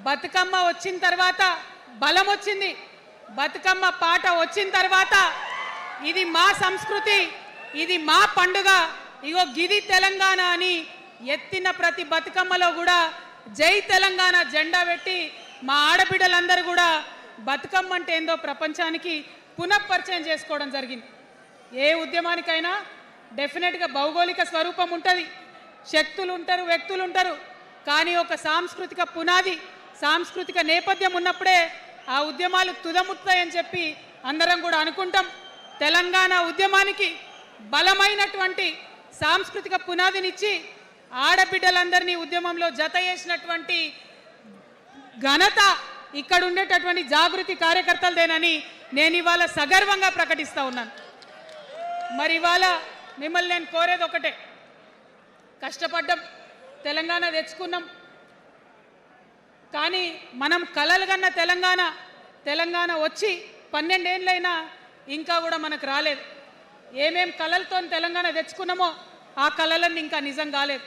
బతుకమ్మ వచ్చిన తర్వాత బలం వచ్చింది, బతుకమ్మ పాట వచ్చిన తర్వాత ఇది మా సంస్కృతి, ఇది మా పండుగ, ఇగో గిది తెలంగాణ అని ఎత్తిన ప్రతి బతుకమ్మలో కూడా జై తెలంగాణ జెండా పెట్టి మా ఆడబిడ్డలందరూ కూడా బతుకమ్మ అంటే ఏందో ప్రపంచానికి పునఃపరిచయం చేసుకోవడం జరిగింది. ఏ ఉద్యమానికైనా డెఫినెట్గా భౌగోళిక స్వరూపం ఉంటుంది, శక్తులు ఉంటారు, వ్యక్తులు ఉంటారు, కానీ ఒక సాంస్కృతిక పునాది, సాంస్కృతిక నేపథ్యం ఉన్నప్పుడే ఆ ఉద్యమాలు తుదముత్తాయని చెప్పి అందరం కూడా అనుకుంటాం. తెలంగాణ ఉద్యమానికి బలమైనటువంటి సాంస్కృతిక పునాదినిచ్చి ఆడబిడ్డలందరినీ ఉద్యమంలో జత చేసినటువంటి ఘనత ఇక్కడ ఉండేటటువంటి జాగృతి కార్యకర్తలదేనని నేను ఇవాళ సగర్వంగా ప్రకటిస్తూ ఉన్నాను. మరి ఇవాళ మిమ్మల్ని నేను కోరేది ఒకటే, కష్టపడ్డాం, తెలంగాణ తెచ్చుకున్నాం, కానీ మనం కలలు కన్న తెలంగాణ వచ్చి 12 ఏళ్ళైనా ఇంకా కూడా మనకు రాలేదు. ఏమేం కలలతో తెలంగాణ తెచ్చుకున్నామో ఆ కలలన్నీ ఇంకా నిజం కాలేదు.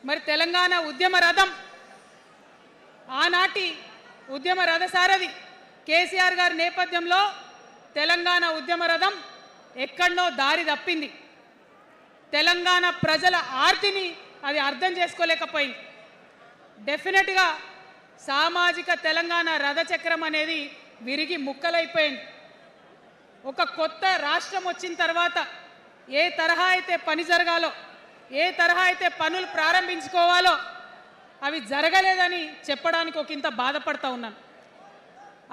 మరి తెలంగాణ ఉద్యమ రథం, ఆనాటి ఉద్యమ రథసారథి కేసీఆర్ గారి నేపథ్యంలో తెలంగాణ ఉద్యమ రథం ఎక్కడనో దారి తప్పింది. తెలంగాణ ప్రజల ఆర్తిని అది అర్థం చేసుకోలేకపోయింది. డెఫినెట్గా సామాజిక తెలంగాణ రథచక్రం అనేది విరిగి ముక్కలైపోయింది. ఒక కొత్త రాష్ట్రం వచ్చిన తర్వాత ఏ తరహా అయితే పని జరగాలో, ఏ తరహా అయితే పనులు ప్రారంభించుకోవాలో అవి జరగలేదని చెప్పడానికి ఒక ఇంత బాధపడతా ఉన్నాను.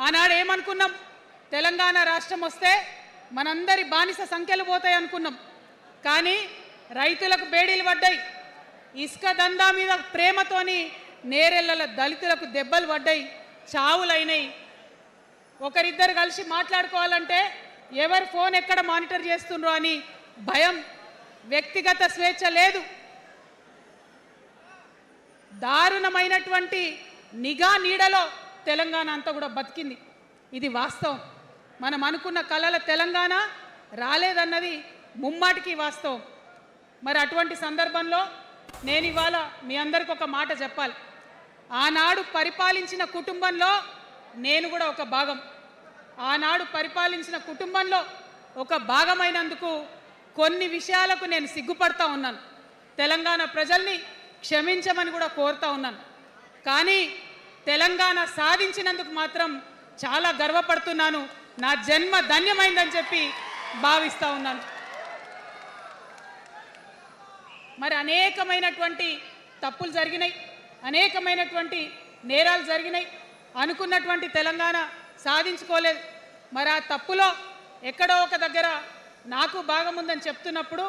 ఆనాడు ఏమనుకున్నాం, తెలంగాణ రాష్ట్రం వస్తే మనందరి బానిస సంఖ్యలు పోతాయి అనుకున్నాం, కానీ రైతులకు బేడీలు పడ్డాయి, ఇసుక దందా మీద ప్రేమతోని నేరెళ్ళల దళితులకు దెబ్బలు పడ్డాయి, చావులైనాయి. ఒకరిద్దరు కలిసి మాట్లాడుకోవాలంటే ఎవరు ఫోన్ ఎక్కడ మానిటర్ చేస్తుండ్రో అని భయం, వ్యక్తిగత స్వేచ్ఛ లేదు, దారుణమైనటువంటి నిఘా నీడలో తెలంగాణ అంతా కూడా బతికింది. ఇది వాస్తవం. మనం అనుకున్న కలల తెలంగాణ రాలేదన్నది ముమ్మాటికి వాస్తవం. మరి అటువంటి సందర్భంలో నేను ఇవాళ మీ అందరికి ఒక మాట చెప్పాలి. ఆనాడు పరిపాలించిన కుటుంబంలో నేను కూడా ఒక భాగం. ఆనాడు పరిపాలించిన కుటుంబంలో ఒక భాగమైనందుకు కొన్ని విషయాలకు నేను సిగ్గుపడతా ఉన్నాను. తెలంగాణ ప్రజల్ని క్షమించమని కూడా కోరుతా ఉన్నాను. కానీ తెలంగాణ సాధించినందుకు మాత్రం చాలా గర్వపడుతున్నాను. నా జన్మ ధన్యమైందని చెప్పి భావిస్తూ ఉన్నాను. మరి అనేకమైనటువంటి తప్పులు జరిగినాయి, అనేకమైనటువంటి నేరాలు జరిగినాయి, అనుకున్నటువంటి తెలంగాణ సాధించుకోలేదు. మరి ఆ తప్పులో ఎక్కడో ఒక దగ్గర నాకు భాగం ఉందని చెప్తున్నప్పుడు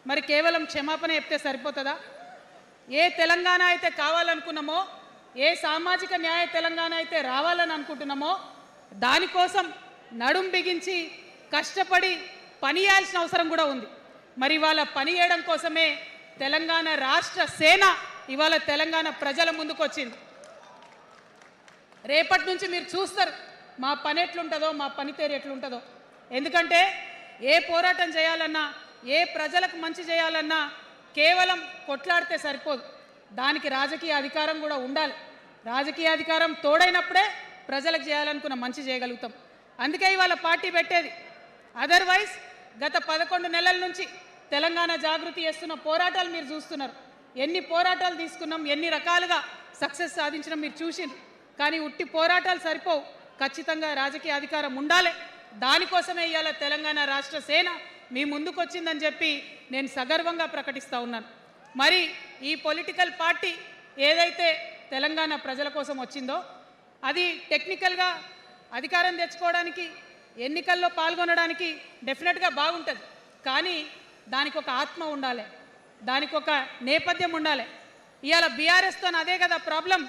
మరి కేవలం క్షమాపణ చెప్తే సరిపోతుందా? ఏ తెలంగాణ అయితే కావాలనుకున్నామో, ఏ సామాజిక న్యాయ తెలంగాణ అయితే రావాలని అనుకుంటున్నామో దానికోసం నడుం బిగించి కష్టపడి పని చేయాల్సిన అవసరం కూడా ఉంది. మరి ఇవాళ పని చేయడం కోసమే తెలంగాణ రాష్ట్ర సేన ఇవాళ తెలంగాణ ప్రజల ముందుకు వచ్చింది. రేపటి నుంచి మీరు చూస్తారు మా పని ఎట్లుంటుందో, మా పనితీరు ఎట్లుంటుందో. ఎందుకంటే ఏ పోరాటం చేయాలన్నా, ఏ ప్రజలకు మంచి చేయాలన్నా కేవలం కొట్లాడితే సరిపోదు, దానికి రాజకీయ అధికారం కూడా ఉండాలి. రాజకీయ అధికారం తోడైనప్పుడే ప్రజలకు చేయాలనుకున్న మంచి చేయగలుగుతాం. అందుకే ఇవాళ పార్టీ పెట్టేది. అదర్వైజ్ గత 11 నెలల నుంచి తెలంగాణ జాగృతి చేస్తున్న పోరాటాలు మీరు చూస్తున్నారు. ఎన్ని పోరాటాలు తీసుకున్నాం, ఎన్ని రకాలుగా సక్సెస్ సాధించడం మీరు చూసిండ్రు. కానీ ఉట్టి పోరాటాలు సరిపోవు, ఖచ్చితంగా రాజకీయ అధికారం ఉండాలి. దానికోసమే ఇవాళ తెలంగాణ రాష్ట్ర సేన మీ ముందుకు వచ్చిందని చెప్పి నేను సగర్వంగా ప్రకటిస్తూ ఉన్నాను. మరి ఈ పొలిటికల్ పార్టీ ఏదైతే తెలంగాణ ప్రజల కోసం వచ్చిందో అది టెక్నికల్గా అధికారం తెచ్చుకోవడానికి, ఎన్నికల్లో పాల్గొనడానికి డెఫినెట్గా బాగుంటుంది. కానీ దానికి ఒక ఆత్మ ఉండాలి, దానికి ఒక నేపథ్యం ఉండాలి. ఇవాళ బీఆర్ఎస్తో అదే కదా ప్రాబ్లం.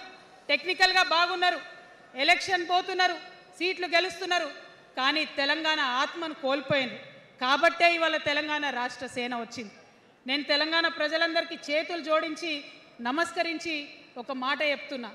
టెక్నికల్గా బాగున్నారు, ఎలక్షన్ పోతున్నారు, సీట్లు గెలుస్తున్నారు, కానీ తెలంగాణ ఆత్మను కోల్పోయింది. కాబట్టే ఇవాళ తెలంగాణ రాష్ట్ర సేన వచ్చింది. నేను తెలంగాణ ప్రజలందరికీ చేతులు జోడించి నమస్కరించి ఒక మాట చెప్తున్నా.